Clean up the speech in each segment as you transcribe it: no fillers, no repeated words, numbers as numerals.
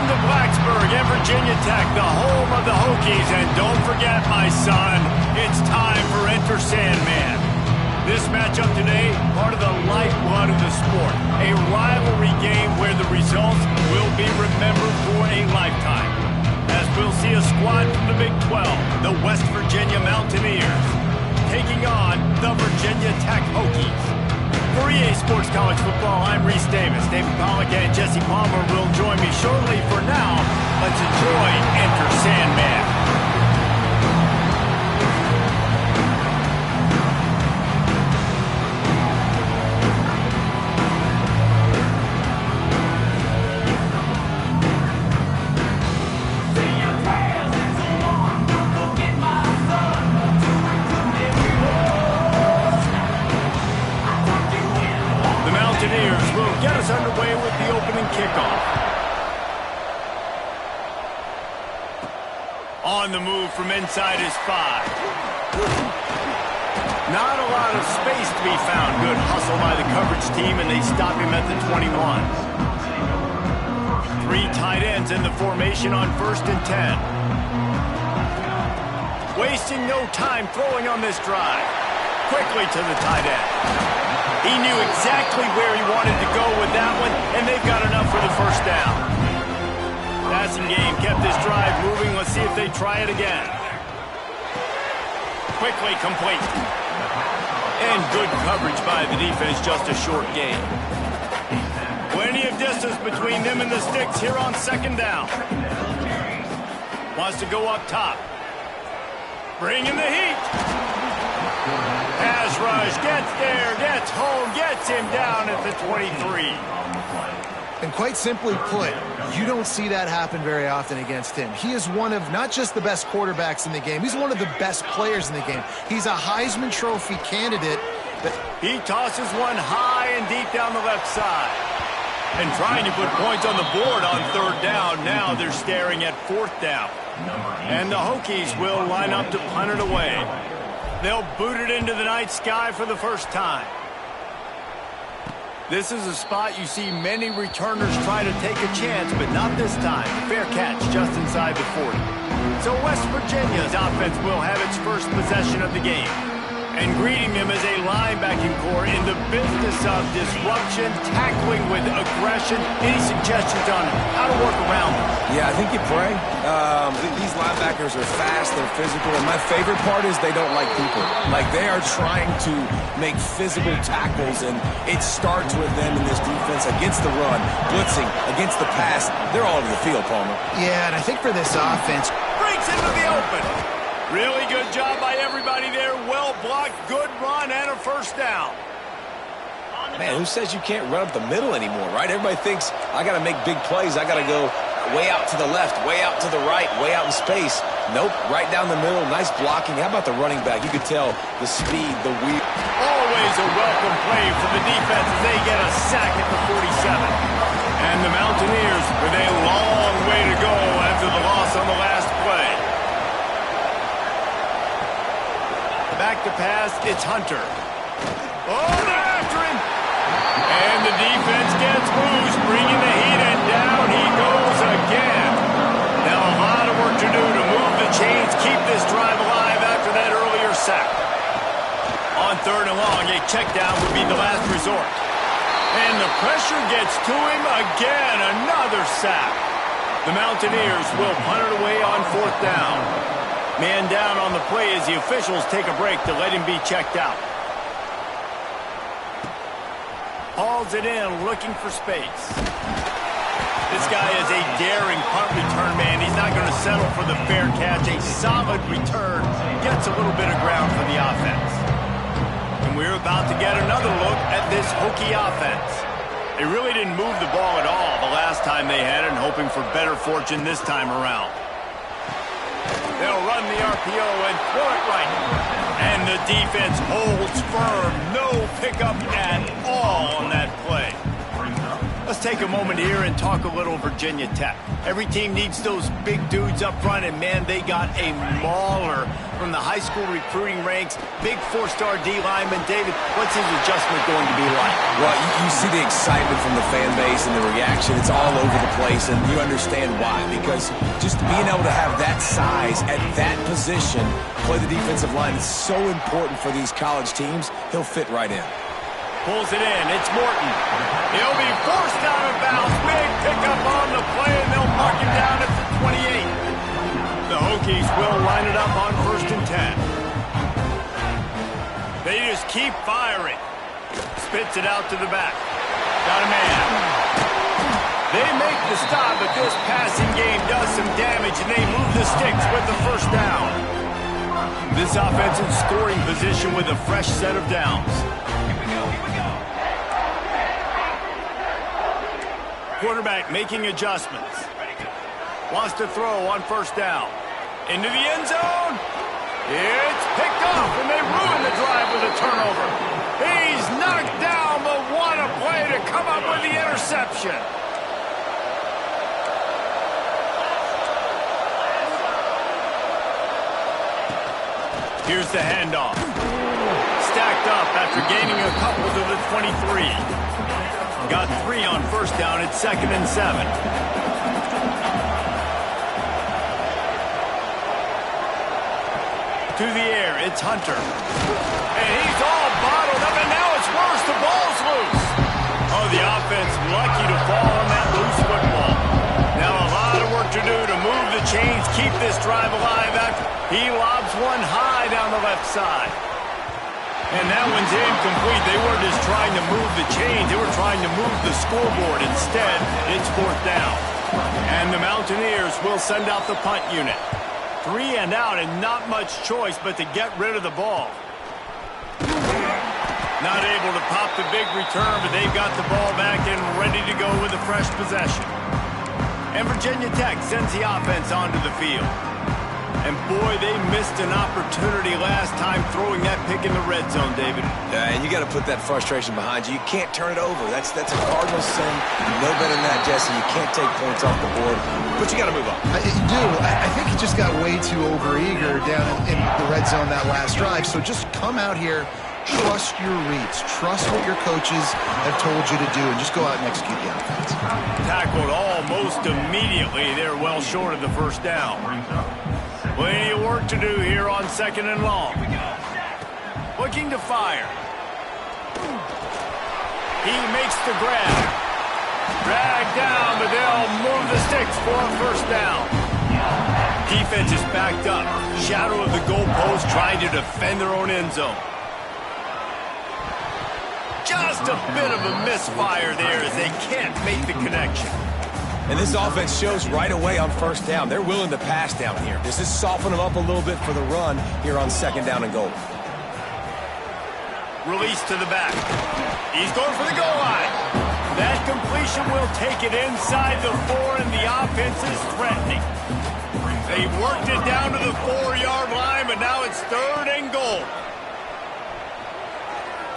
to Blacksburg and Virginia Tech, the home of the Hokies. And don't forget, my son, it's time for Enter Sandman. This matchup today, part of the lifeblood of the sport. A rivalry game where the results will be remembered for a lifetime. As we'll see a squad from the Big 12, the West Virginia Mountaineers, taking on the Virginia Tech Hokies. For EA Sports College Football, I'm Reese Davis. David Pollack and Jesse Palmer will join me shortly. For now, let's enjoy Enter Sandman. Get us underway with the opening kickoff. On the move from inside his 5. Not a lot of space to be found. Good hustle by the coverage team, and they stop him at the 21. 3 tight ends in the formation on 1st and 10. Wasting no time throwing on this drive. Quickly to the tight end. He knew exactly where he wanted to go with that one, and they've got enough for the first down. Passing game kept this drive moving. Let's see if they try it again. Quickly complete. And good coverage by the defense, just a short gain. Plenty of distance between them and the sticks here on 2nd down. Wants to go up top. Bringing the heat. Pass rush, gets there, gets home, gets him down at the 23. And quite simply put, you don't see that happen very often against him. He is one of not just the best quarterbacks in the game, he's one of the best players in the game. He's a Heisman Trophy candidate. But he tosses one high and deep down the left side. And trying to put points on the board on 3rd down. Now they're staring at 4th down. And the Hokies will line up to punt it away. They'll boot it into the night sky for the first time. This is a spot you see many returners try to take a chance, but not this time. Fair catch just inside the 40. So West Virginia's offense will have its first possession of the game. And greeting them as a linebacking core in the business of disruption, tackling with aggression. Any suggestions on how to work around them? Yeah, I think you pray. These linebackers are fast, they're physical, and my favorite part is they don't like people. Like, they are trying to make physical tackles, and it starts with them in this defense against the run, blitzing, against the pass. They're all over the field, Palmer. yeah, and I think for this offense, Breaks into the open. Really good job by everybody there. Well blocked, good run, and a first down. Man, who says you can't run up the middle anymore, right? Everybody thinks, I got to make big plays. I got to go way out to the left, way out to the right, way out in space. Nope, right down the middle, nice blocking. How about the running back? You could tell the speed, the wheel. Always a welcome play for the defense as they get a sack at the 47. And the Mountaineers with a long way to go after the loss on the last play. Back to pass, it's Hunter. Oh, they're after him. And the defense gets loose, bringing the heat, and down he goes again. Now a lot of work to do to move the chains, keep this drive alive after that earlier sack. On 3rd and long, a check down would be the last resort. And the pressure gets to him again, another sack. The Mountaineers will punt it away on 4th down. Man down on the play as the officials take a break to let him be checked out. Hauls it in, looking for space. This guy is a daring punt return man. He's not going to settle for the fair catch. A solid return gets a little bit of ground for the offense. And we're about to get another look at this Hokie offense. They really didn't move the ball at all the last time they had it, and hoping for better fortune this time around. They'll run the RPO and throw it right. And the defense holds firm. No pickup at all on that play. A Let's take a moment here and talk a little Virginia Tech. Every team needs those big dudes up front, and man, they got a mauler from the high school recruiting ranks. Big four-star D lineman. David, what's his adjustment going to be like? Well, you see the excitement from the fan base and the reaction. It's all over the place, and you understand why. Because just being able to have that size at that position, play the defensive line, is so important for these college teams. He'll fit right in. Pulls it in. It's Morton. He'll be forced out of bounds. Big pickup on the play, and they'll mark him down at the 28. The Hokies will line it up on 1st and 10. They just keep firing. Spits it out to the back. Got a man. They make the stop, but this passing game does some damage, and they move the sticks with the 1st down. This offense in scoring position with a fresh set of downs. Quarterback making adjustments. Wants to throw on 1st down. Into the end zone. It's picked off, and they ruin the drive with a turnover. He's knocked down, but what a play to come up with the interception. Here's the handoff. Stacked up after gaining a couple to the 23. Got 3 on 1st down at 2nd and 7. To the air, it's Hunter. And he's all bottled up, and now it's worse. The ball's loose. Oh, the offense lucky to fall on that loose football. Now a lot of work to do to move the chains, keep this drive alive after he lobs one high down the left side. And that one's incomplete. They weren't just trying to move the chains. They were trying to move the scoreboard. Instead, it's 4th down. And the Mountaineers will send out the punt unit. 3 and out, and not much choice but to get rid of the ball. Not able to pop the big return, but they've got the ball back and ready to go with a fresh possession. And Virginia Tech sends the offense onto the field. And boy, they missed an opportunity last time throwing that pick in the red zone, David. Yeah, and you got to put that frustration behind you. You can't turn it over. That's a cardinal sin. You know better than that, Jesse. You can't take points off the board, but you got to move on. You do. I think he just got way too overeager down in the red zone that last drive. So just come out here, trust your reads, trust what your coaches have told you to do, and just go out and execute the offense. Tackled almost immediately. They're well short of the 1st down. Plenty of work to do here on 2nd and long. Looking to fire. He makes the grab. Dragged down, but they'll move the sticks for a 1st down. Defense is backed up. Shadow of the goalpost trying to defend their own end zone. Just a bit of a misfire there as they can't make the connection. And this offense shows right away on 1st down. They're willing to pass down here. Does this soften them up a little bit for the run here on 2nd down and goal? Release to the back. He's going for the goal line. That completion will take it inside the 4, and the offense is threatening. They worked it down to the 4-yard line, but now it's 3rd and goal.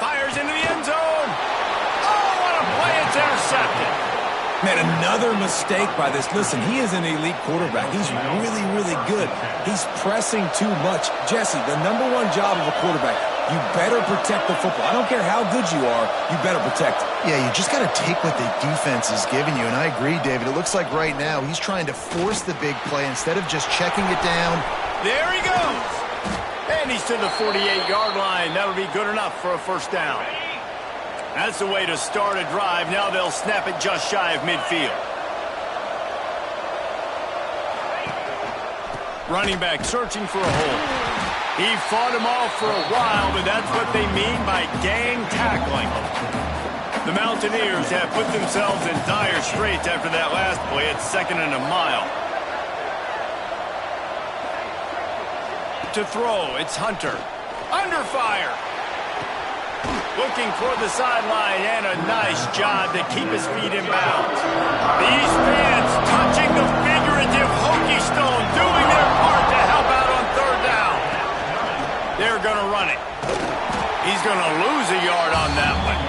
Fires into the end zone. Oh, what a play. It's intercepted. Man, another mistake by this. Listen, he is an elite quarterback. He's really, really good. He's pressing too much. Jesse, the #1 job of a quarterback, you better protect the football. I don't care how good you are, you better protect it. Yeah, you just got to take what the defense is giving you, and I agree, David. It looks like right now he's trying to force the big play instead of just checking it down. There he goes. And he's to the 48-yard line. That'll be good enough for a 1st down. That's the way to start a drive. Now they'll snap it just shy of midfield. Running back searching for a hole. He fought him off for a while, but that's what they mean by gang tackling. The Mountaineers have put themselves in dire straits after that last play. It's 2nd and a mile. To throw, it's Hunter. Under fire. Looking for the sideline, and a nice job to keep his feet in bounds. These fans touching the figurative Hokie stone, doing their part to help out on 3rd down. They're going to run it. He's going to lose a yard on that one.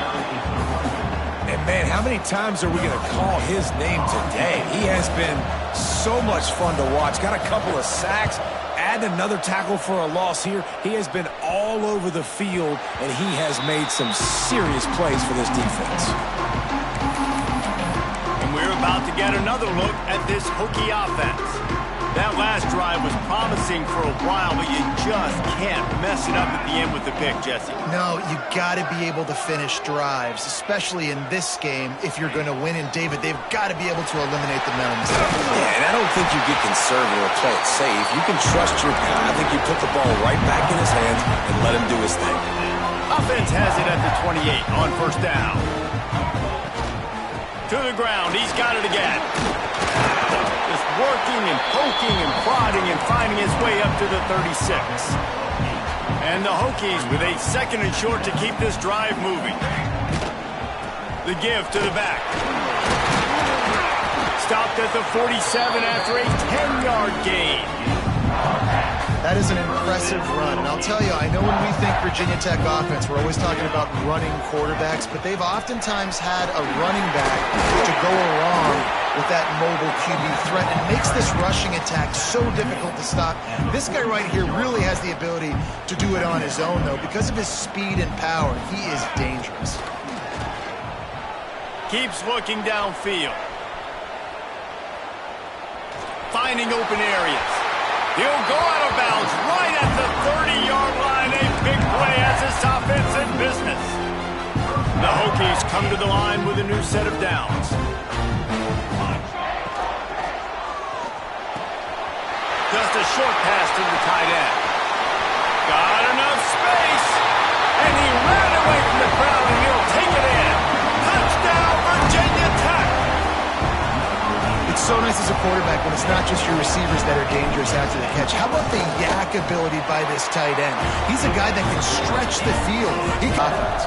And man, how many times are we going to call his name today? He has been so much fun to watch. Got a couple of sacks. Add another tackle for a loss here. He has been all over the field, and he has made some serious plays for this defense. And we're about to get another look at this Hokie offense. That last drive was promising for a while, but you just can't mess it up at the end with the pick, Jesse. No, you got to be able to finish drives, especially in this game. If you're going to win, and David, they've got to be able to eliminate the mental mistakes. Yeah, and I don't think you get conservative or play it safe. You can trust your guy. I think you put the ball right back in his hands and let him do his thing. Offense has it at the 28 on first down. To the ground, he's got it again. Just working and poking and prodding and finding his way up to the 36. And the Hokies with a 2nd and short to keep this drive moving. The give to the back. Stopped at the 47 after a 10-yard gain. That is an impressive run. And I'll tell you, I know when we think Virginia Tech offense, we're always talking about running quarterbacks, but they've oftentimes had a running back to go along with that mobile QB threat, and makes this rushing attack so difficult to stop. This guy right here really has the ability to do it on his own, though. Because of his speed and power, he is dangerous. Keeps looking downfield. Finding open areas. He'll go out of bounds right at the 30-yard line. A big play as this offense in business. The Hokies come to the line with a new set of downs. Just a short pass to the tight end. Got enough space. And he ran away from the crowd, and he'll take it in. Touchdown, Virginia Tech. It's so nice as a quarterback when it's not just your receivers that are dangerous after the catch. How about the yak ability by this tight end? He's a guy that can stretch the field. He can offense.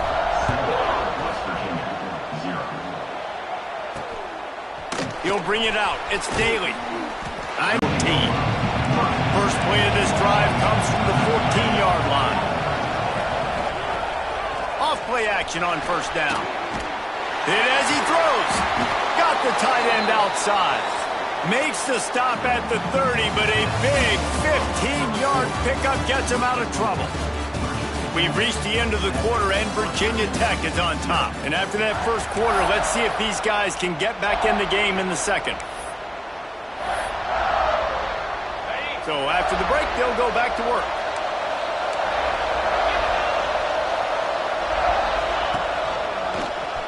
He'll bring it out. It's Daly. 19. First play of this drive comes from the 14-yard line. Off-play action on first down. Hit as he throws. Got the tight end outside. Makes the stop at the 30, but a big 15-yard pickup gets him out of trouble. We've reached the end of the quarter, and Virginia Tech is on top. And after that first quarter, let's see if these guys can get back in the game in the second. So after the break, they'll go back to work.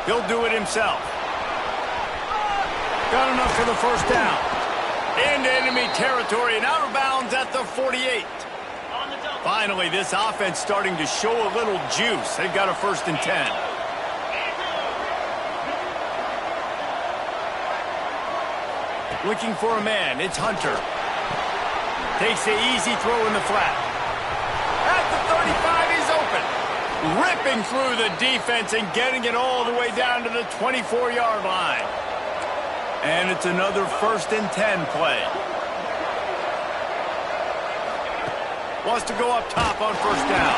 He'll do it himself. Got enough for the first down. Into enemy territory and out of bounds at the 48. Finally, this offense starting to show a little juice. They've got a 1st and 10. Looking for a man. It's Hunter. Takes the easy throw in the flat. At the 35, he's open. Ripping through the defense and getting it all the way down to the 24-yard line. And it's another 1st and 10 play. Wants to go up top on first down.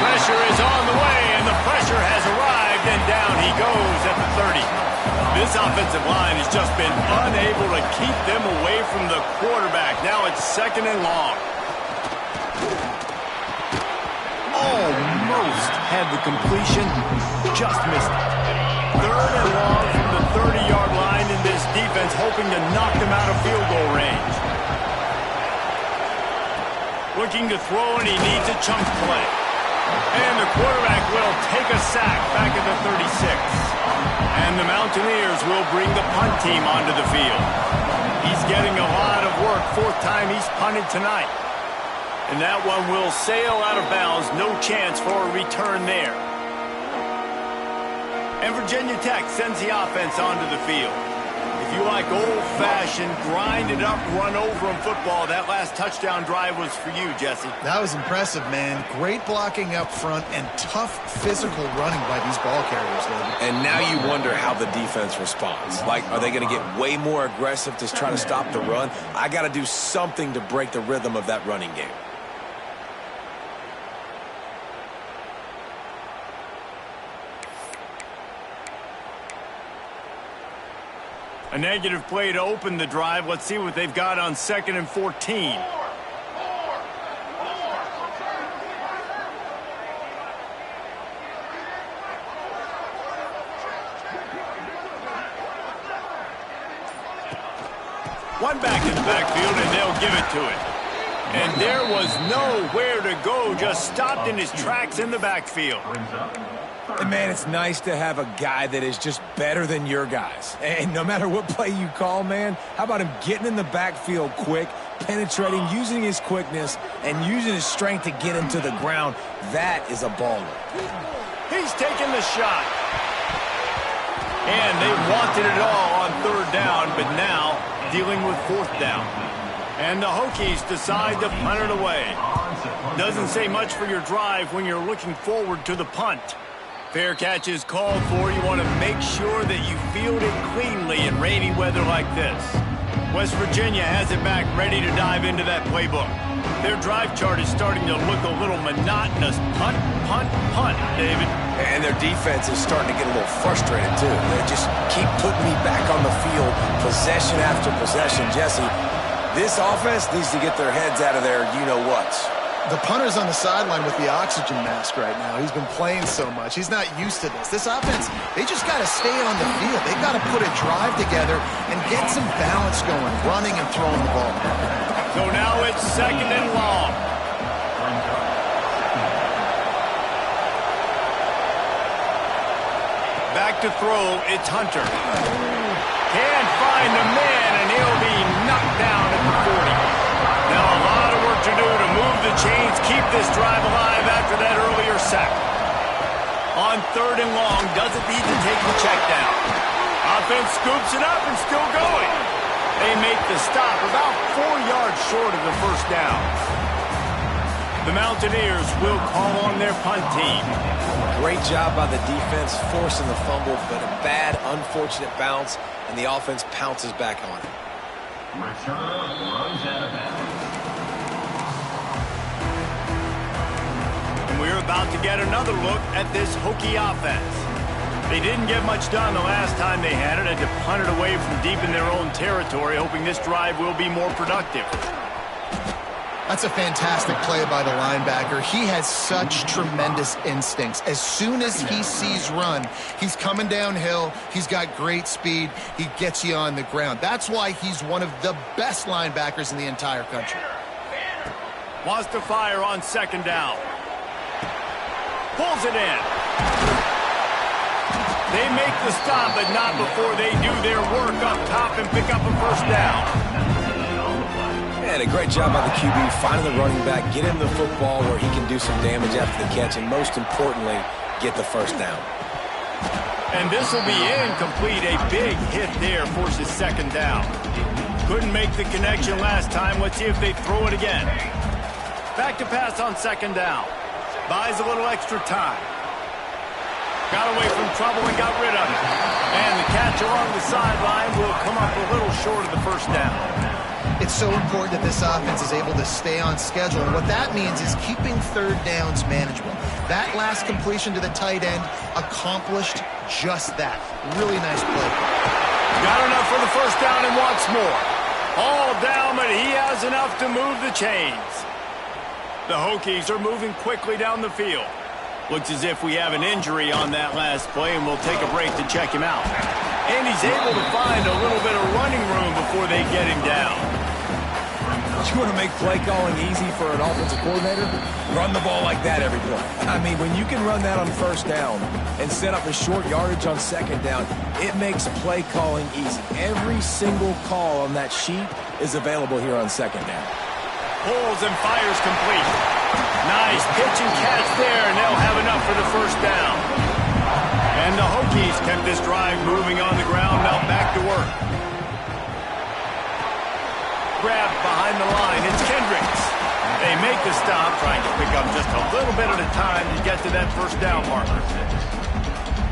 Pressure is on the way, and the pressure has arrived, and down he goes at the 30. This offensive line has just been unable to keep them away from the quarterback. Now it's 2nd and long. Almost had the completion, just missed it. 3rd and long from the 30-yard line, in this defense hoping to knock them out of field goal range. Looking to throw, and he needs a chunk play. And the quarterback will take a sack back at the 36. And the Mountaineers will bring the punt team onto the field. He's getting a lot of work. 4th time he's punted tonight. And that one will sail out of bounds. No chance for a return there. And Virginia Tech sends the offense onto the field. If you like old-fashioned, grind-it-up, run-over-'em football, that last touchdown drive was for you, Jesse. That was impressive, man. Great blocking up front and tough physical running by these ball carriers, David. And now you wonder how the defense responds. Like, are they going to get way more aggressive to try to stop the run? I got to do something to break the rhythm of that running game. A negative play to open the drive. Let's see what they've got on 2nd and 14. One back in the backfield, and they'll give it to it. And there was nowhere to go, just stopped in his tracks in the backfield. And man, it's nice to have a guy that is just better than your guys. And no matter what play you call, man, how about him getting in the backfield quick, penetrating, using his quickness, and using his strength to get him to the ground? That is a baller. He's taking the shot. And they wanted it all on 3rd down, but now dealing with 4th down. And the Hokies decide to punt it away. Doesn't say much for your drive when you're looking forward to the punt. Fair catch is called for. You want to make sure that you field it cleanly in rainy weather like this. West Virginia has it back, ready to dive into that playbook. Their drive chart is starting to look a little monotonous. Punt, punt, punt, David. And their defense is starting to get a little frustrated, too. They just keep putting me back on the field, possession after possession. Jesse, this offense needs to get their heads out of their you-know-whats. The punter's on the sideline with the oxygen mask right now. He's been playing so much. He's not used to this. This offense, they just got to stay on the field. They've got to put a drive together and get some balance going, running and throwing the ball. So now it's 2nd and long. Back to throw, it's Hunter. Can't find the man, and he'll be knocked down at the 40. Now a lot of work to do to move the chains, keep this drive alive after that earlier sack. On 3rd and long, doesn't need to take the check down. Offense scoops it up and still going. They make the stop about 4 yards short of the 1st down. The Mountaineers will call on their punt team. Great job by the defense forcing the fumble, but a bad, unfortunate bounce, and the offense pounces back on it. Return runs out of bounds. And we're about to get another look at this Hokie offense. They didn't get much done the last time they had it, had to punt it away from deep in their own territory, hoping this drive will be more productive. That's a fantastic play by the linebacker. He has such tremendous instincts. As soon as he sees run, he's coming downhill. He's got great speed. He gets you on the ground. That's why he's one of the best linebackers in the entire country. Wants to fire on 2nd down. Pulls it in. They make the stop, but not before they do their work up top and pick up a 1st down. And a great job by the QB finding the running back, get him the football where he can do some damage after the catch, and most importantly, get the 1st down. And this will be incomplete. A big hit there forces 2nd down. Couldn't make the connection last time. Let's see if they throw it again. Back to pass on 2nd down. Buys a little extra time. Got away from trouble and got rid of it. And the catch along the sideline will come up a little short of the 1st down. It's so important that this offense is able to stay on schedule. And what that means is keeping 3rd downs manageable. That last completion to the tight end accomplished just that. Really nice play. Got enough for the 1st down and wants more. All down, but he has enough to move the chains. The Hokies are moving quickly down the field. Looks as if we have an injury on that last play, and we'll take a break to check him out. And he's able to find a little bit of running room before they get him down. You want to make play calling easy for an offensive coordinator? Run the ball like that every play. I mean, when you can run that on 1st down and set up a short yardage on 2nd down, it makes play calling easy. Every single call on that sheet is available here on 2nd down. Pulls and fires complete. Nice pitch and catch there, and they'll have enough for the 1st down. And the Hokies kept this drive moving on the ground, now back to work. Grab behind the line, it's Kendricks. They make the stop, trying to pick up just a little bit at a time to get to that 1st down marker.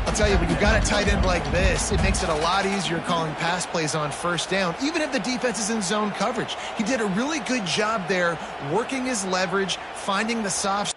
I'll tell you, when you've got a tight end like this, it makes it a lot easier calling pass plays on 1st down, even if the defense is in zone coverage. He did a really good job there, working his leverage, finding the soft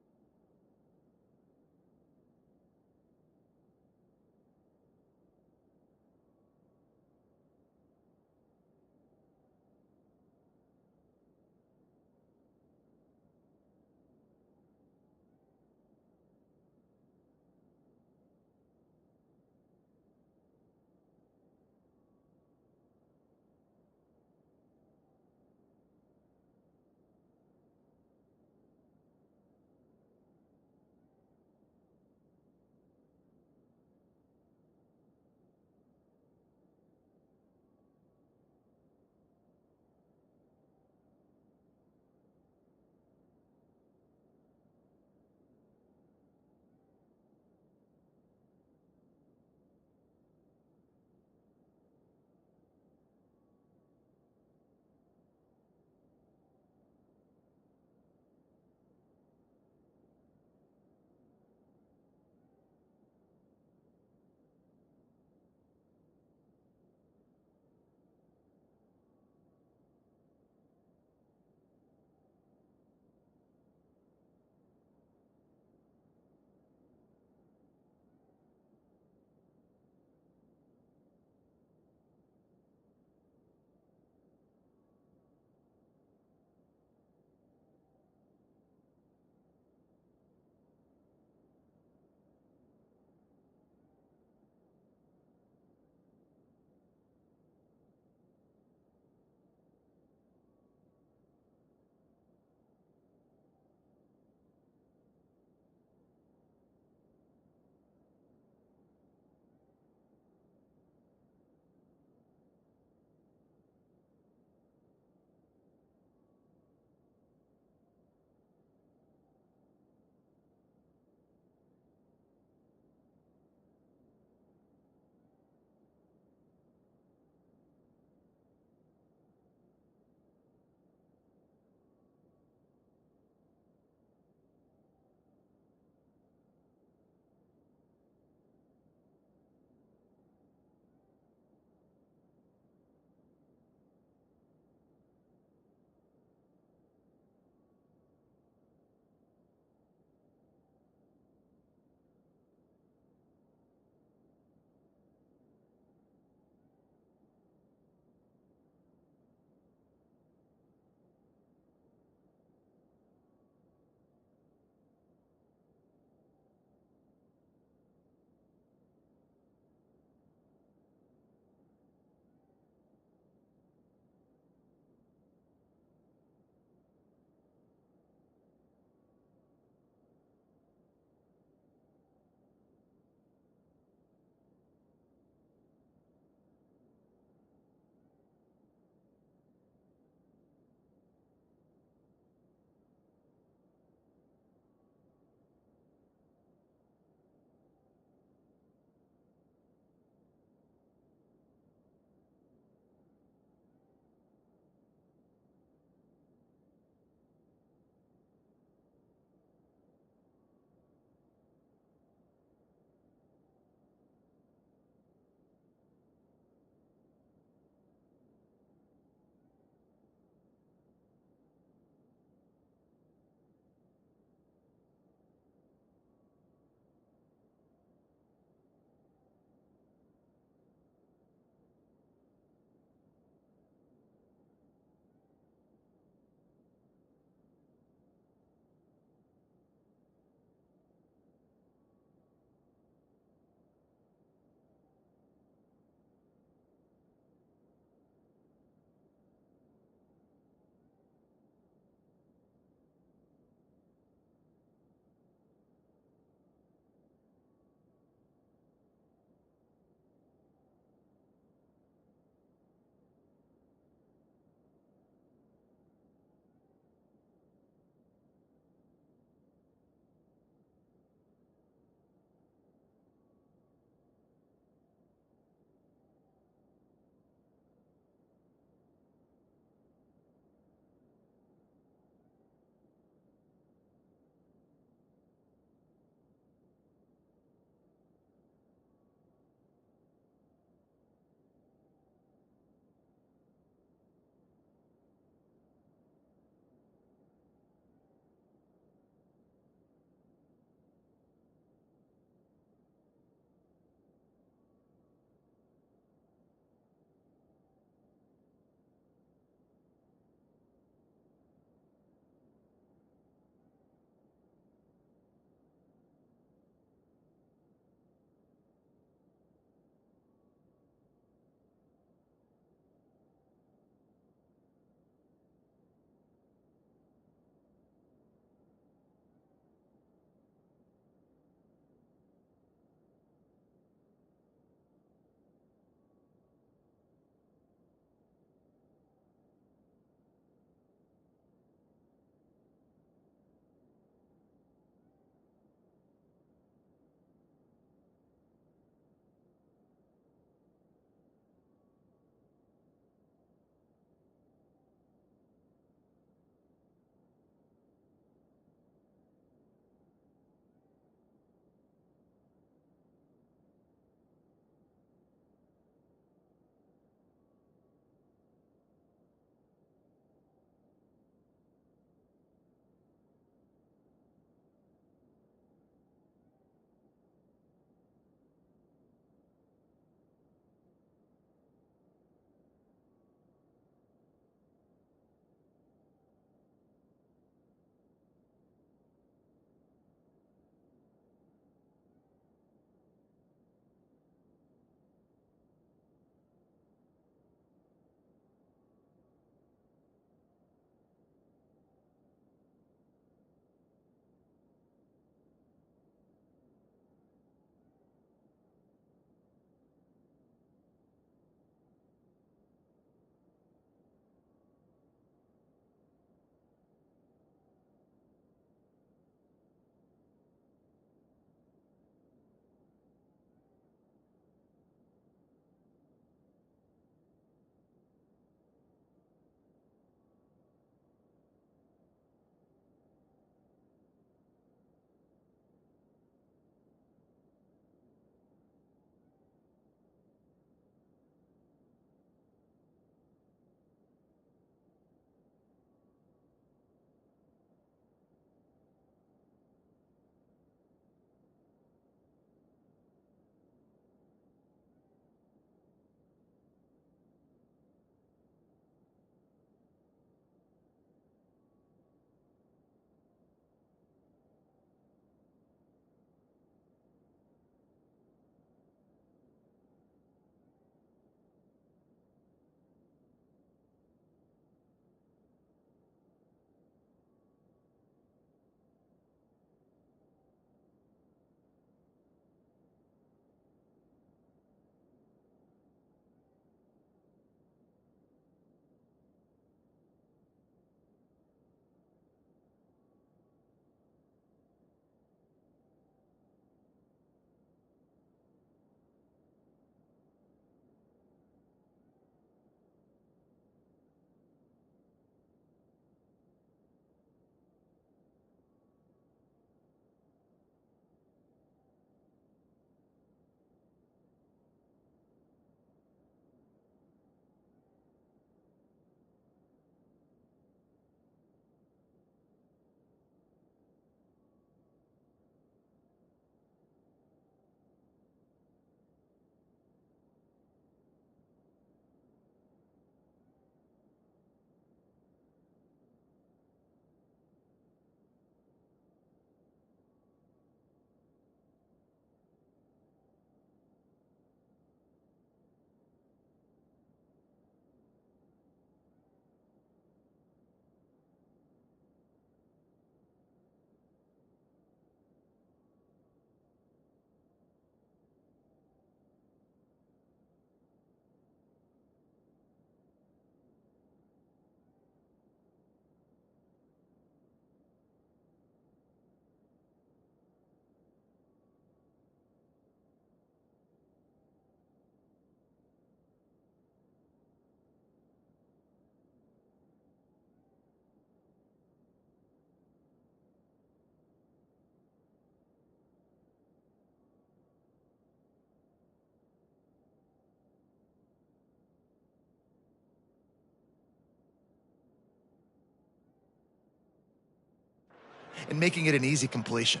and making it an easy completion.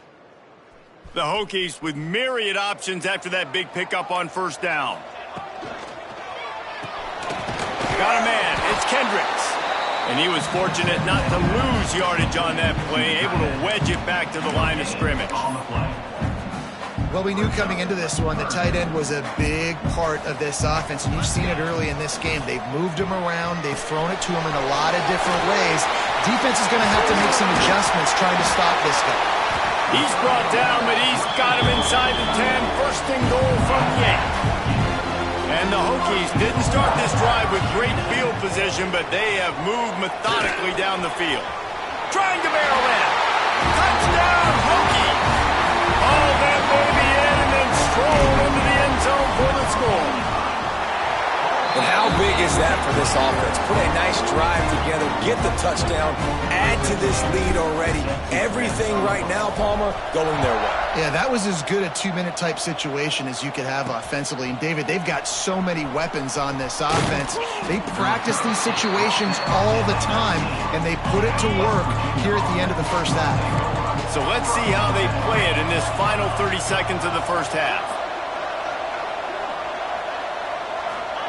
The Hokies with myriad options after that big pickup on first down. Got a man. It's Kendricks. And he was fortunate not to lose yardage on that play, able to wedge it back to the line of scrimmage. Well, we knew coming into this one, the tight end was a big part of this offense, and you've seen it early in this game. They've moved him around. They've thrown it to him in a lot of different ways. Defense is going to have to make some adjustments trying to stop this guy. He's brought down, but he's got him inside the 10. First and goal from the 8. And the Hokies didn't start this drive with great field position, but they have moved methodically down the field. Trying to barrel in. Touchdown, Hokies! All that baby in and then stroll into the end zone for the score. And how big is that for this offense? Put a nice drive together, get the touchdown, add to this lead already. Everything right now, Palmer, going their way. Yeah, that was as good a 2-minute type situation as you could have offensively. And David, they've got so many weapons on this offense. They practice these situations all the time, and they put it to work here at the end of the first half. So let's see how they play it in this final 30 seconds of the first half.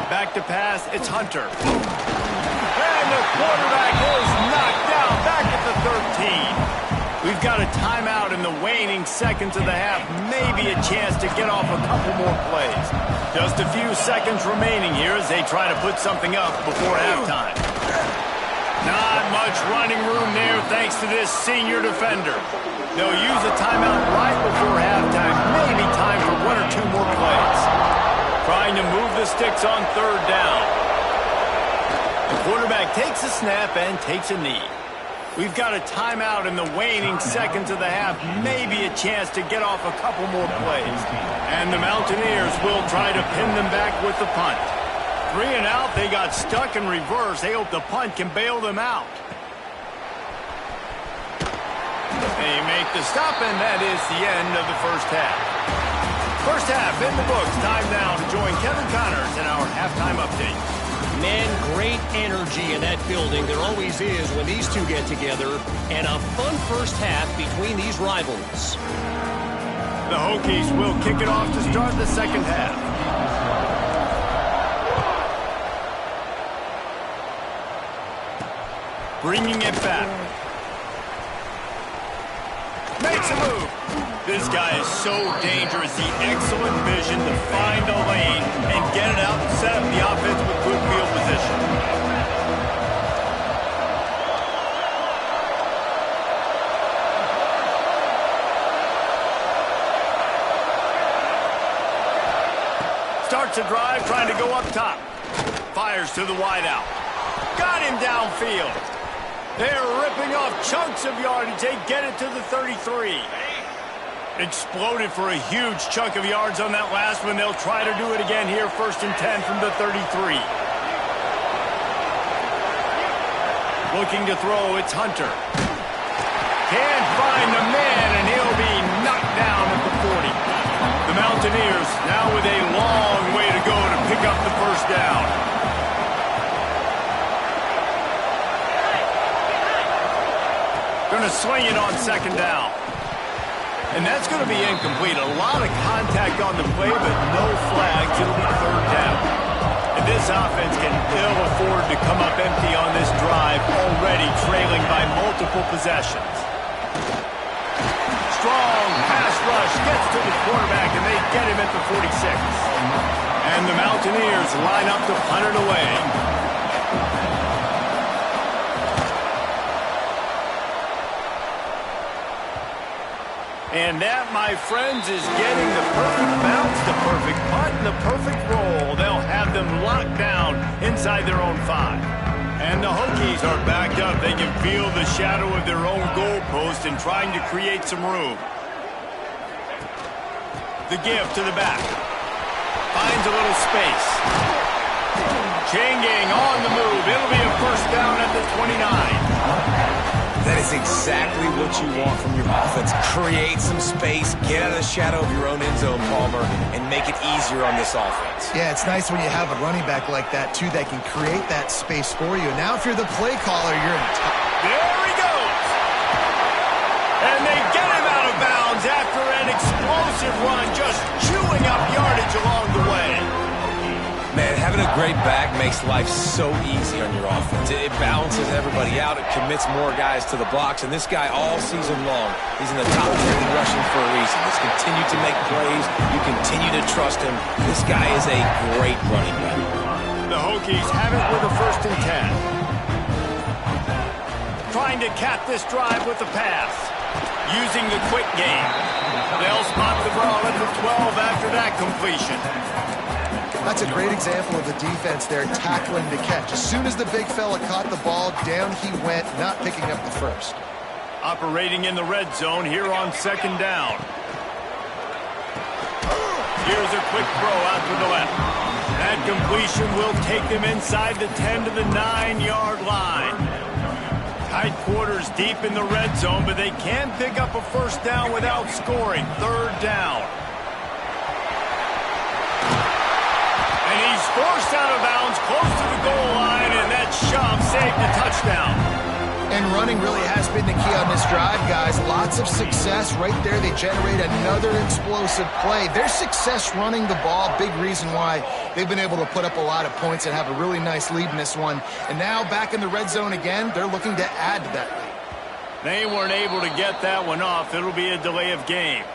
Back to pass, it's Hunter. And the quarterback is knocked down back at the 13. We've got a timeout in the waning seconds of the half. Maybe a chance to get off a couple more plays. Just a few seconds remaining here as they try to put something up before halftime. Not much running room there thanks to this senior defender. They'll use a timeout right before halftime. Maybe time for one or two more plays. Trying to move the sticks on third down. The quarterback takes a snap and takes a knee. We've got a timeout in the waning seconds of the half. Maybe a chance to get off a couple more plays. And the Mountaineers will try to pin them back with the punt. 3 and out, they got stuck in reverse. They hope the punt can bail them out. They make the stop, and that is the end of the first half. First half in the books. Time now to join Kevin Connors in our halftime update. Man, great energy in that building. There always is when these two get together. And a fun first half between these rivals. The Hokies will kick it off to start the second half. Bringing it back. Makes a move. This guy is so dangerous. The excellent vision to find a lane and get it out and set up the offense with good field position. Starts a drive trying to go up top. Fires to the wideout. Got him downfield. They're ripping off chunks of yardage. They get it to the 33. Exploded for a huge chunk of yards on that last one. They'll try to do it again here, 1st and 10 from the 33. Looking to throw, it's Hunter. Can't find the man, and he'll be knocked down at the 40. The Mountaineers now with a long way to go to pick up the first down. Going to swing it on second down. And that's going to be incomplete. A lot of contact on the play, but no flags. It'll be third down. And this offense can ill afford to come up empty on this drive, already trailing by multiple possessions. Strong pass rush gets to the quarterback, and they get him at the 46. And the Mountaineers line up to punt it away. And that, my friends, is getting the perfect bounce, the perfect punt, and the perfect roll. They'll have them locked down inside their own 5. And the Hokies are backed up. They can feel the shadow of their own goalpost and trying to create some room. The give to the back. Finds a little space. Changing on the move. It'll be a first down at the 29. That is exactly what you want from your offense. Create some space, get out of the shadow of your own end zone, Palmer, and make it easier on this offense. Yeah, it's nice when you have a running back like that, too, that can create that space for you. Now, if you're the play caller, you're in top. There he goes. And great back makes life so easy on your offense. It balances everybody out. It commits more guys to the box. And this guy all season long, he's in the top 10 in rushing for a reason. He's continued to make plays. You continue to trust him. This guy is a great running back. The Hokies have it with a 1st and 10. Trying to cap this drive with the pass. Using the quick game. They'll spot the ball at the 12 after that completion. That's a great example of the defense there tackling the catch. As soon as the big fella caught the ball, down he went, not picking up the first. Operating in the red zone here on 2nd down. Here's a quick throw out to the left. That completion will take them inside the 10 to the 9-yard line. Tight quarters deep in the red zone, but they can pick up a 1st down without scoring. 3rd down. And he's forced out of bounds close to the goal line, and that shove saved the touchdown. And running really has been the key on this drive, guys. Lots of success right there. They generate another explosive play. Their success running the ball, big reason why they've been able to put up a lot of points and have a really nice lead in this one. And now back in the red zone again, they're looking to add to that lead. They weren't able to get that one off. It'll be a delay of game.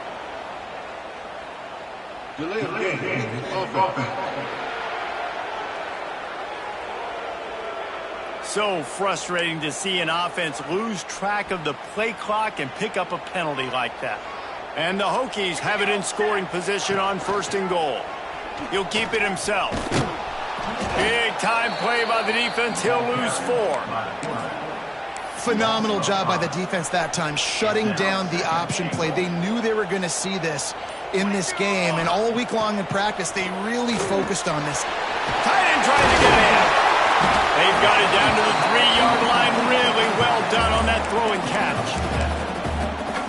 Delay of game. Offense. So frustrating to see an offense lose track of the play clock and pick up a penalty like that. And the Hokies have it in scoring position on 1st and goal. He'll keep it himself. Big time play by the defense. He'll lose 4. Phenomenal job by the defense that time, shutting down the option play. They knew they were going to see this in this game, and all week long in practice, they really focused on this. Tight end trying to get in. They've got it down to the 3-yard line. Really well done on that throw and catch.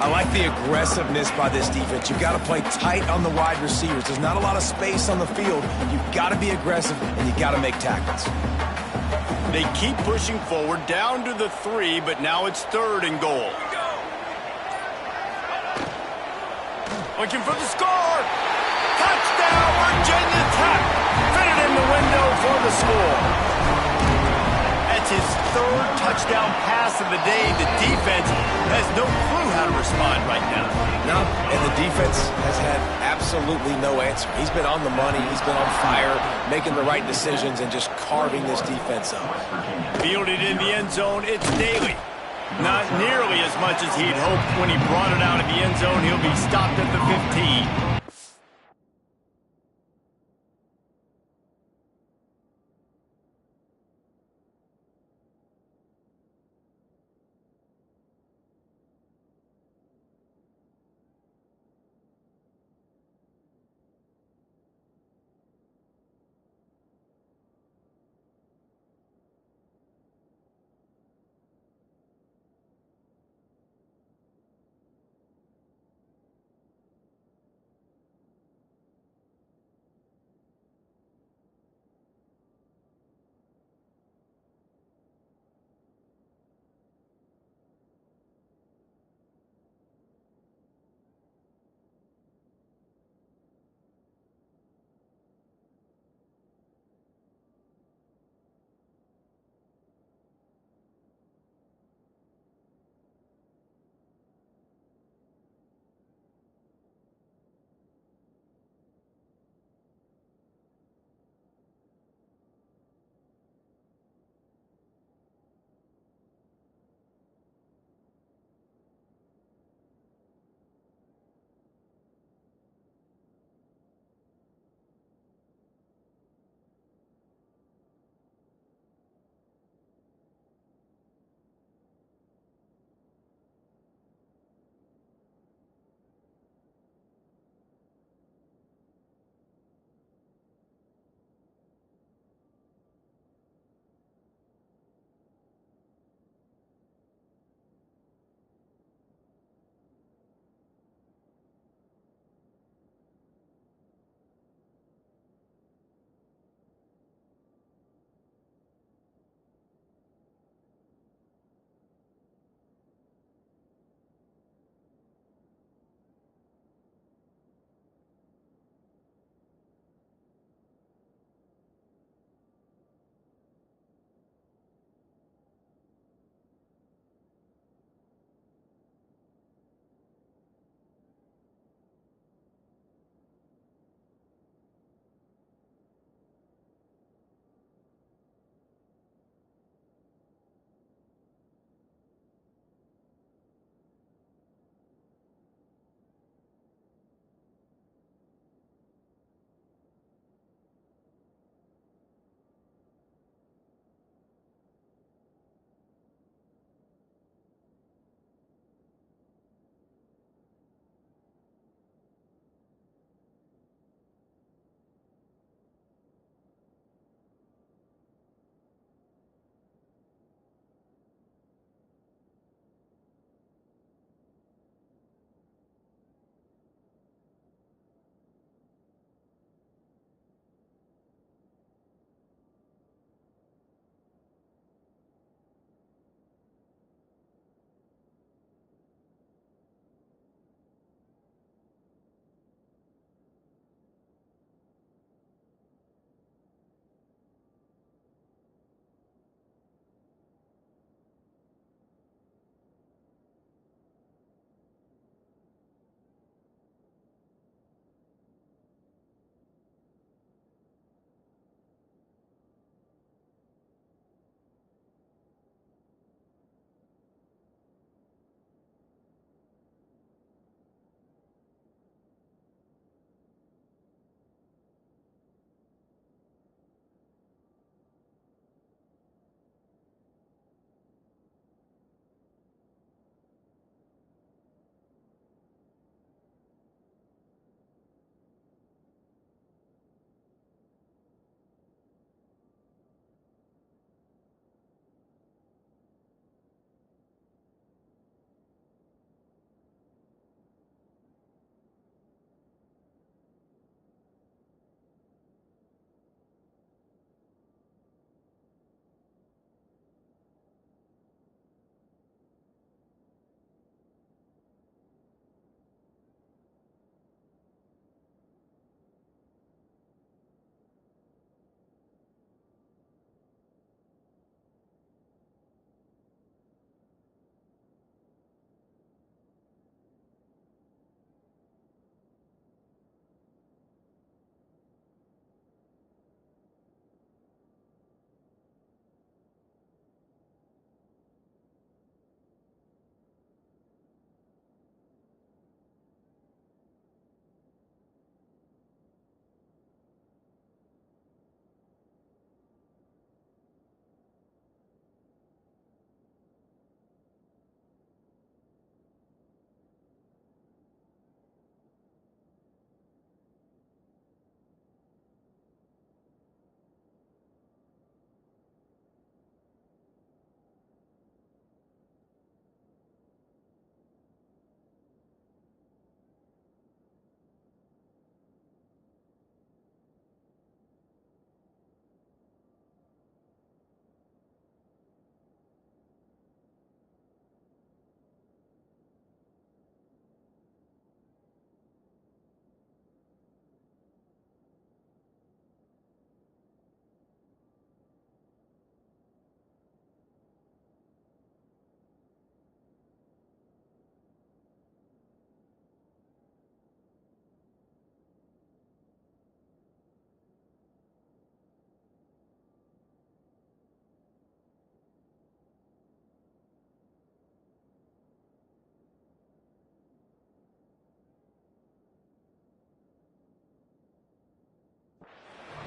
I like the aggressiveness by this defense. You've got to play tight on the wide receivers. There's not a lot of space on the field. You've got to be aggressive, and you've got to make tackles. They keep pushing forward down to the 3, but now it's 3rd and goal. Looking for the score. Touchdown, Virginia Tech. Fitted in the window for the score. That's his 3rd touchdown pass of the day. The defense has no clue how to respond right now. No, and the defense has had absolutely no answer. He's been on the money. He's been on fire, making the right decisions and just carving this defense up. Fielded in the end zone, it's Daly. Not nearly as much as he'd hoped when he brought it out of the end zone. He'll be stopped at the 15.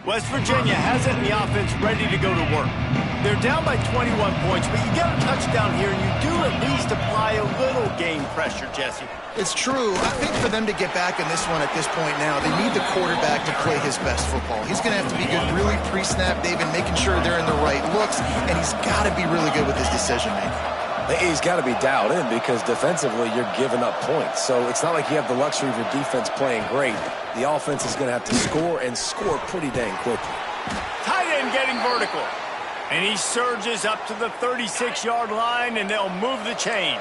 West Virginia has it in the offense ready to go to work. They're down by 21 points, but you get a touchdown here, and you do at least apply a little game pressure, Jesse. It's true. I think for them to get back in this one at this point now, they need the quarterback to play his best football. He's going to have to be good really pre-snap, David, making sure they're in the right looks, and he's got to be really good with his decision-making. He's got to be dialed in because defensively you're giving up points. So it's not like you have the luxury of your defense playing great. The offense is going to have to score and score pretty dang quickly. Tight end getting vertical. And he surges up to the 36-yard line, and they'll move the chains.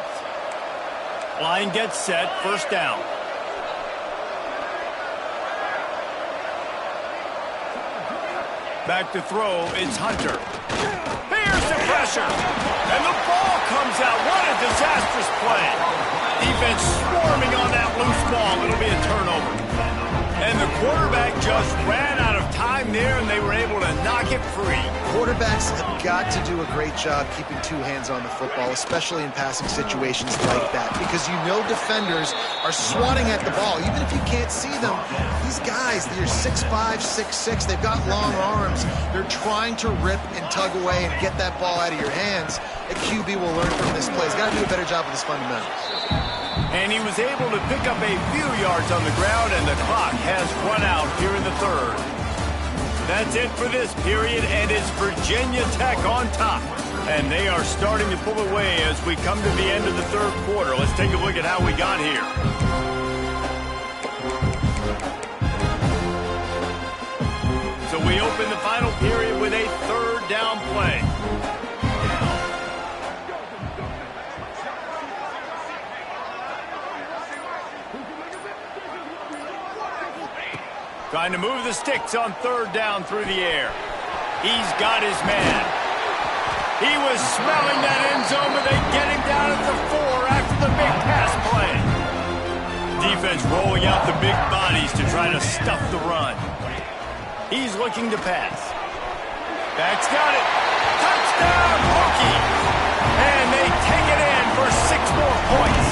Line gets set, first down. Back to throw, it's Hunter. Here's the pressure. And the ball comes out. What a disastrous play. Defense swarming on that loose ball. It'll be a turnover. And the quarterback just ran out of time there, and they were able to knock it free. Quarterbacks have got to do a great job keeping two hands on the football, especially in passing situations like that, because you know defenders are swatting at the ball. Even if you can't see them, these guys, they're 6'5", 6'6", they've got long arms. They're trying to rip and tug away and get that ball out of your hands. A QB will learn from this play. He's got to do a better job with his fundamentals. And he was able to pick up a few yards on the ground, and the clock has run out here in the third. That's it for this period, and it's Virginia Tech on top. And they are starting to pull away as we come to the end of the third quarter. Let's take a look at how we got here. So we open the final period with a third down play. Trying to move the sticks on third down through the air. He's got his man. He was smelling that end zone, but they get him down at the 4 after the big pass play. Defense rolling out the big bodies to try to stuff the run. He's looking to pass. Back's got it. Touchdown, Hokie! And they take it in for 6 more points.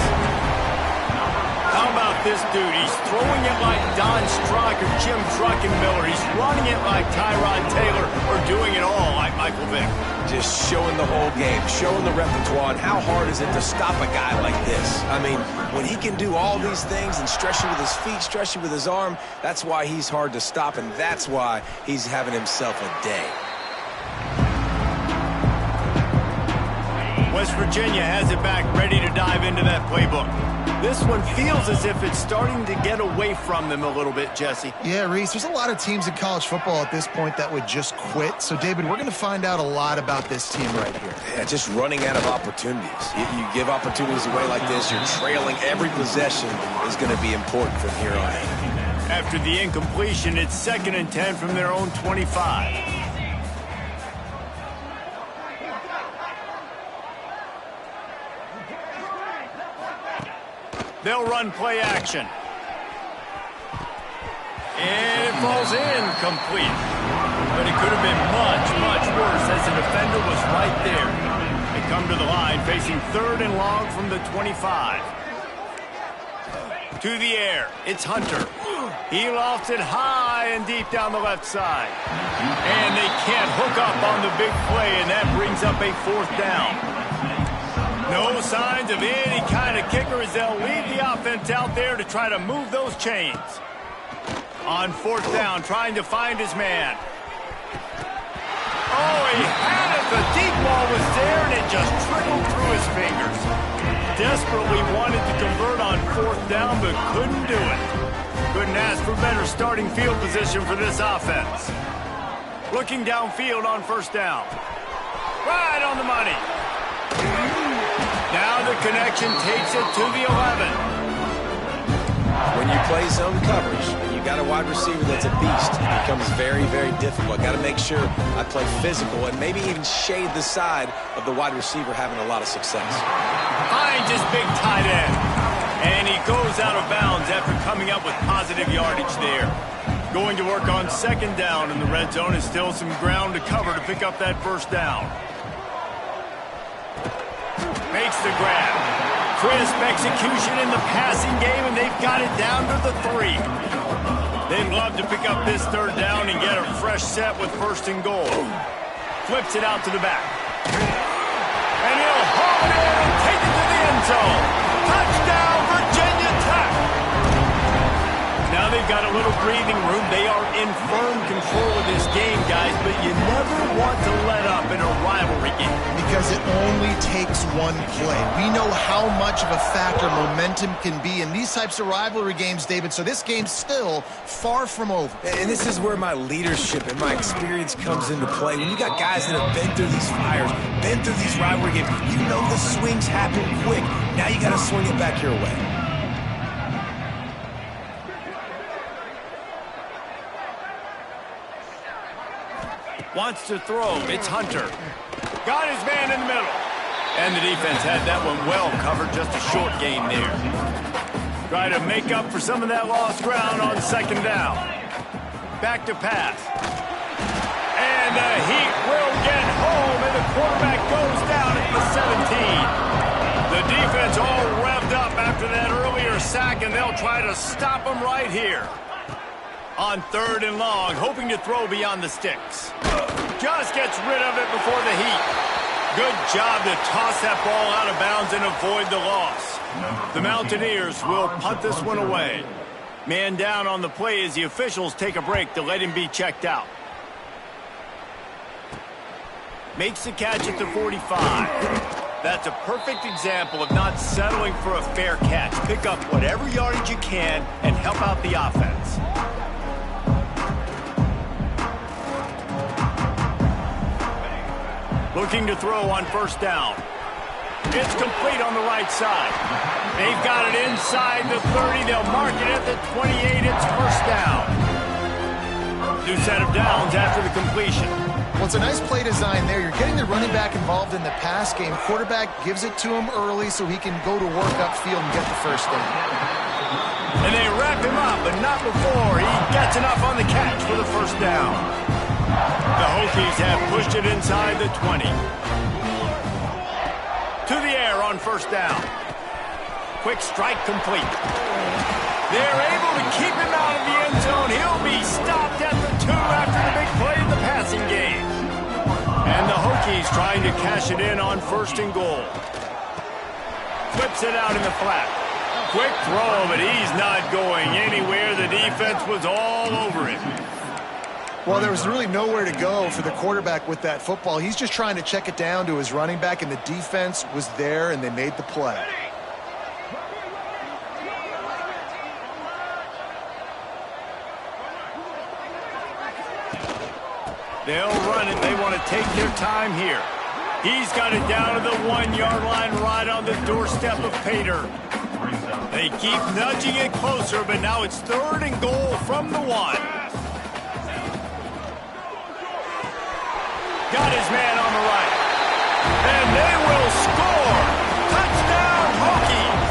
How about this dude? He's throwing it like Don Strock or Jim Truckenmiller. He's running it like Tyrod Taylor, or doing it all like Michael Vick. Just showing the whole game, showing the repertoire, and how hard is it to stop a guy like this? I mean, when he can do all these things and stretch you with his feet, stretch you with his arm, that's why he's hard to stop, and that's why he's having himself a day. West Virginia has it back, ready to dive into that playbook. This one feels as if it's starting to get away from them a little bit, Jesse. Yeah, Reese, there's a lot of teams in college football at this point that would just quit. So, David, we're going to find out a lot about this team right here. Yeah, just running out of opportunities. You give opportunities away like this, you're trailing. Every possession is going to be important from here on out. After the incompletion, it's 2nd and 10 from their own 25. They'll run play action. And it falls incomplete. But it could have been much, much worse as the defender was right there. They come to the line facing 3rd and long from the 25. To the air, it's Hunter. He lofts it high and deep down the left side. And they can't hook up on the big play, and that brings up a 4th down. No signs of any kind of kicker as they'll leave the offense out there to try to move those chains. On 4th down, trying to find his man. Oh, he had it. The deep ball was there, and it just trickled through his fingers. Desperately wanted to convert on 4th down, but couldn't do it. Couldn't ask for better starting field position for this offense. Looking downfield on 1st down. Right on the money. Now the connection takes it to the 11. When you play zone coverage and you got a wide receiver that's a beast, it becomes very, very difficult. Got to make sure I play physical and maybe even shade the side of the wide receiver having a lot of success. Finds his big tight end. And he goes out of bounds after coming up with positive yardage there. Going to work on 2nd down in the red zone, is still some ground to cover to pick up that 1st down. Makes the grab. Crisp execution in the passing game, and they've got it down to the 3. They'd love to pick up this third down and get a fresh set with 1st and goal. Flips it out to the back. And he'll haul it in and take it to the end zone. Touchdown, Virginia Tech. Now they've got a little breathing room. They are in firm control of this game, guys, but you never want to let up in a rivalry game. Because it only takes one play. We know how much of a factor momentum can be in these types of rivalry games, David, so this game's still far from over. And this is where my leadership and my experience comes into play. When you got guys that have been through these fires, been through these rivalry games, you know the swings happen quick. Now you got to swing it back your way. Wants to throw. It's Hunter. Got his man in the middle. And the defense had that one well covered. Just a short gain there. Try to make up for some of that lost ground on 2nd down. Back to pass. And the Heat will get home, and the quarterback goes down at the 17. The defense all revved up after that earlier sack, and they'll try to stop him right here. On 3rd and long, hoping to throw beyond the sticks. Just gets rid of it before the Heat. Good job to toss that ball out of bounds and avoid the loss. The Mountaineers will punt this one away. Man down on the play as the officials take a break to let him be checked out. Makes the catch at the 45. That's a perfect example of not settling for a fair catch. Pick up whatever yardage you can and help out the offense. Looking to throw on 1st down. It's complete on the right side. They've got it inside the 30. They'll mark it at the 28. It's 1st down. New set of downs after the completion. Well, it's a nice play design there. You're getting the running back involved in the pass game. Quarterback gives it to him early so he can go to work upfield and get the 1st down. And they wrap him up, but not before he gets enough on the catch for the 1st down. The Hokies have pushed it inside the 20. To the air on 1st down. Quick strike complete. They're able to keep him out of the end zone. He'll be stopped at the 2 after the big play in the passing game. And the Hokies trying to cash it in on 1st and goal. Flips it out in the flat. Quick throw, but he's not going anywhere. The defense was all over it. Well, there was really nowhere to go for the quarterback with that football. He's just trying to check it down to his running back, and the defense was there, and they made the play. They'll run it. They want to take their time here. He's got it down to the 1-yard line right on the doorstep of Pater. They keep nudging it closer, but now it's 3rd and goal from the 1. Got his man on the right. And they will score. Touchdown, Hokies.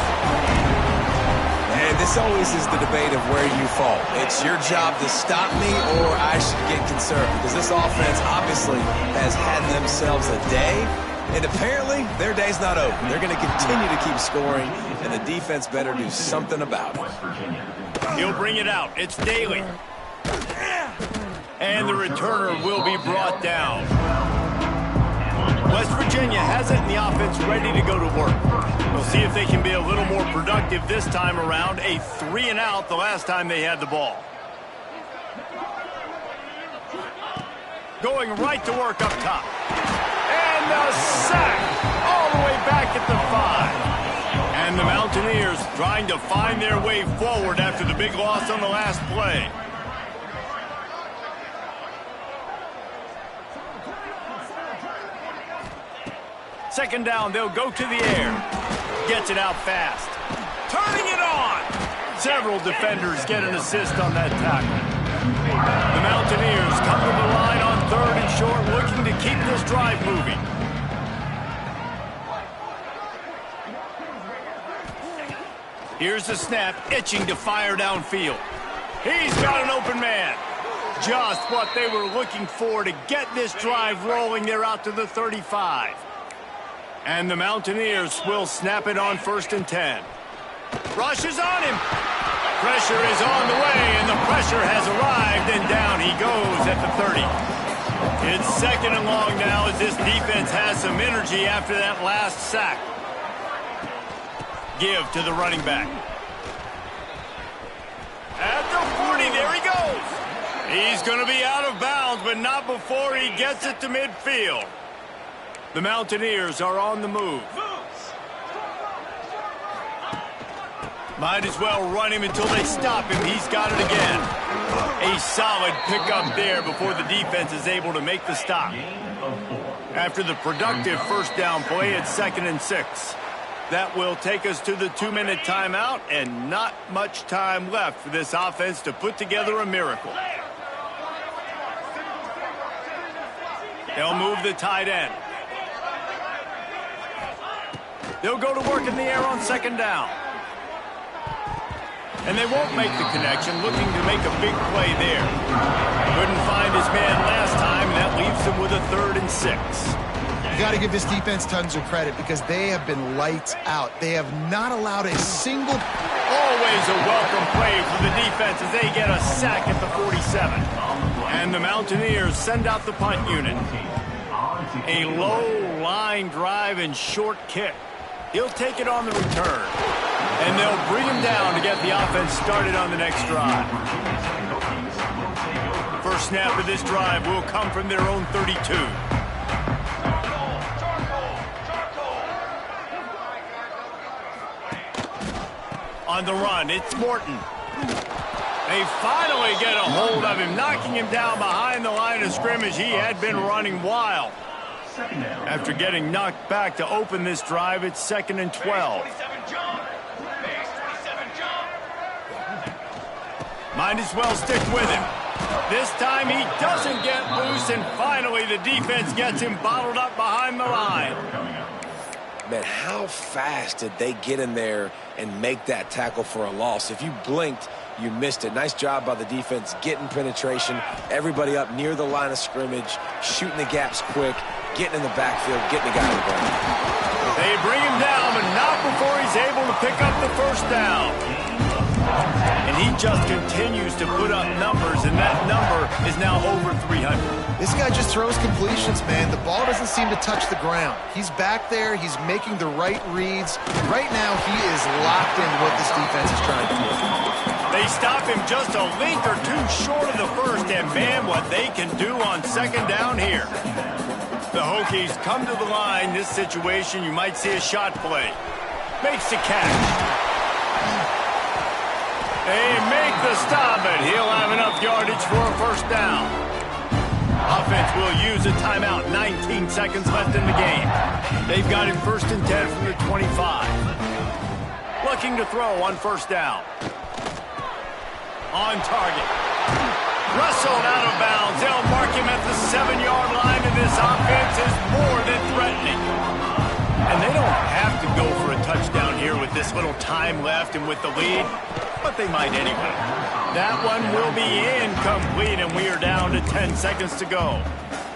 And this always is the debate of where you fall. It's your job to stop me or I should get concerned, because this offense obviously has had themselves a day, and apparently their day's not over. They're going to continue to keep scoring, and the defense better do something about it. He'll bring it out. It's Daly. And the returner will be brought down. West Virginia has it, and the offense ready to go to work. We'll see if they can be a little more productive this time around. A 3-and-out the last time they had the ball. Going right to work up top. And the sack all the way back at the 5. And the Mountaineers trying to find their way forward after the big loss on the last play. Second down, they'll go to the air. Gets it out fast. Turning it on. Several defenders get an assist on that tackle. The Mountaineers come to the line on 3rd and short, looking to keep this drive moving. Here's the snap, itching to fire downfield. He's got an open man. Just what they were looking for to get this drive rolling. They're out to the 35. And the Mountaineers will snap it on 1st and 10. Rushes on him. Pressure is on the way, and the pressure has arrived, and down he goes at the 30. It's second and long now as this defense has some energy after that last sack. Give to the running back. At the 40, there he goes. He's going to be out of bounds, but not before he gets it to midfield. The Mountaineers are on the move. Might as well run him until they stop him. He's got it again. A solid pickup there before the defense is able to make the stop. After the productive first down play, it's 2nd and 6. That will take us to the 2-minute timeout, and not much time left for this offense to put together a miracle. They'll move the tight end. They'll go to work in the air on 2nd down. And they won't make the connection, looking to make a big play there. Couldn't find his man last time, and that leaves him with a 3rd and 6. You got to give this defense tons of credit because they have been lights out. They have not allowed a single... Always a welcome play for the defense as they get a sack at the 47. And the Mountaineers send out the punt unit. A low line drive and short kick. He'll take it on the return. And they'll bring him down to get the offense started on the next drive. First snap of this drive will come from their own 32. On the run, it's Morton. They finally get a hold of him, knocking him down behind the line of scrimmage. He had been running wild. After getting knocked back to open this drive, it's 2nd and 12. Might as well stick with him. This time he doesn't get loose, and finally the defense gets him bottled up behind the line. Man, how fast did they get in there and make that tackle for a loss? If you blinked, you missed it. Nice job by the defense getting penetration, everybody up near the line of scrimmage, shooting the gaps quick, getting in the backfield, getting the guy on the ground. They bring him down, but not before he's able to pick up the first down. And he just continues to put up numbers, and that number is now over 300. This guy just throws completions, man. The ball doesn't seem to touch the ground. He's back there. He's making the right reads. Right now, he is locked into what this defense is trying to do. They stop him just a link or two short of the first, and man, what they can do on 2nd down here. The Hokies come to the line. This situation, you might see a shot play. Makes the catch. They make the stop, but he'll have enough yardage for a first down. Offense will use a timeout. 19 seconds left in the game. They've got it 1st and 10 from the 25. Looking to throw on 1st down. On target. Wrestled out of bounds. They'll mark him at the 7-yard line, and this offense is more than threatening. And they don't have to go for a touchdown here with this little time left and with the lead, but they might anyway. That one will be incomplete, and we are down to 10 seconds to go.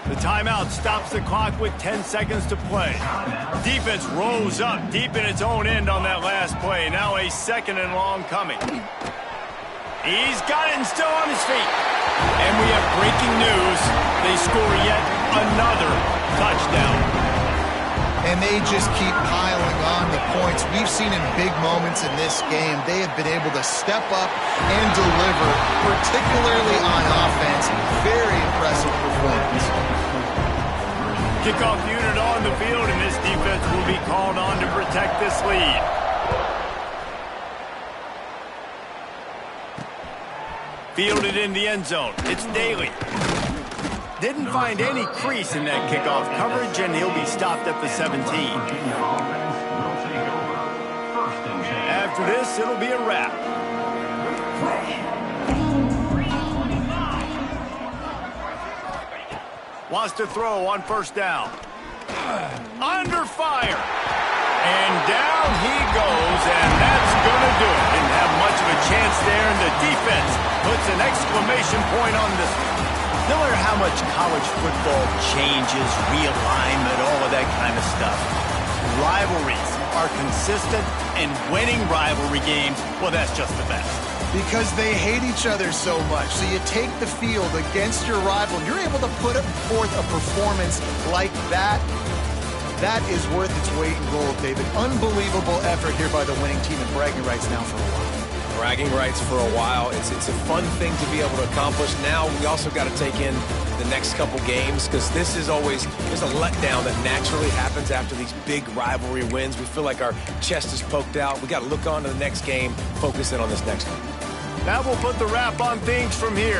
The timeout stops the clock with 10 seconds to play. Defense rolls up deep in its own end on that last play. Now a 2nd and long coming. He's got it and still on his feet. And we have breaking news. They score yet another touchdown. And they just keep piling on the points. We've seen in big moments in this game, they have been able to step up and deliver, particularly on offense. Very impressive performance. Kickoff unit on the field, and this defense will be called on to protect this lead. Fielded in the end zone. It's Daly. Didn't find any crease in that kickoff coverage, and he'll be stopped at the 17. After this, it'll be a wrap. Wants to throw on 1st down. Under fire. And down he goes, and that's going to do it. Didn't have much of a chance there, and the defense puts an exclamation point on this one. No matter how much college football changes, realignment, all of that kind of stuff, rivalries are consistent, and winning rivalry games, well, that's just the best. Because they hate each other so much. So you take the field against your rival, and you're able to put forth a performance like that. That is worth its weight in gold, David. Unbelievable effort here by the winning team, and bragging rights now for a while. Bragging rights for a while. It's a fun thing to be able to accomplish. Now we also got to take in the next couple games, because this is always, there's a letdown that naturally happens after these big rivalry wins. We feel like our chest is poked out. We got to look on to the next game, focus in on this next one. That will put the wrap on things from here.